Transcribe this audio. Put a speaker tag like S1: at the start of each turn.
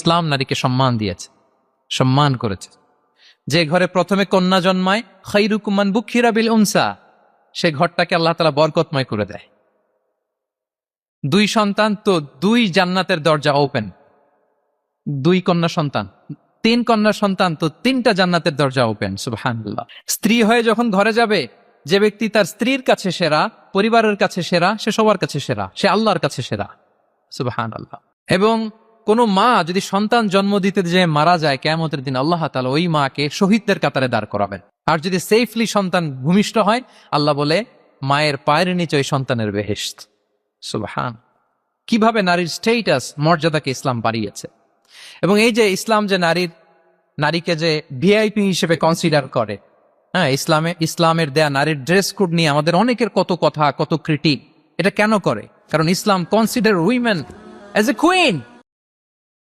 S1: ইসলাম নারীকে সম্মান দিয়েছে, সম্মান করেছে। যে ঘরে প্রথমে কন্যা জন্মায়, খাইরুকুম মান বুখিরা বিল উনসা, সে ঘরটাকে আল্লাহ তাআলা বরকতময় করে দেয়। 2 সন্তান তো 2 জান্নাতের দরজা ওপেন। 2 কন্যা সন্তান, 3 কন্যা সন্তান তো 3টা জান্নাতের দরজা ওপেন। সুবহানাল্লাহ। স্ত্রী হয়ে যখন ঘরে যাবে, যে ব্যক্তি তার স্ত্রীর কাছে সেরা, পরিবারের কাছে সেরা, সে সবার কাছে সেরা, সে আল্লাহর কাছে সেরা। সুবহানাল্লাহ। এবং কোন মা যদি সন্তান জন্ম দিতে যে মারা যায়, কিয়ামতের দিন আল্লাহ তাআলা ওই মাকে শহীদদের কাতারে দাঁড় করাবেন। আর যদি সেফলি সন্তান ভূমিষ্ঠ হয়, আল্লাহ বলে মায়ের পায়ের নিচে ওই সন্তানের বেহেশত। সুবহান। কিভাবে নারীর স্টেটাস, মর্যাদাকে ইসলাম বাড়িয়েছে। এবং এই যে ইসলাম যে নারীকে যে ভিআইপি হিসেবে কনসিডার করে, হ্যাঁ, ইসলামের দেয়া নারীর ড্রেস কোড নিয়ে আমাদের অনেকের কত কথা, কত ক্রিটিক। এটা কেন করে? কারণ Islam consider women as a queen.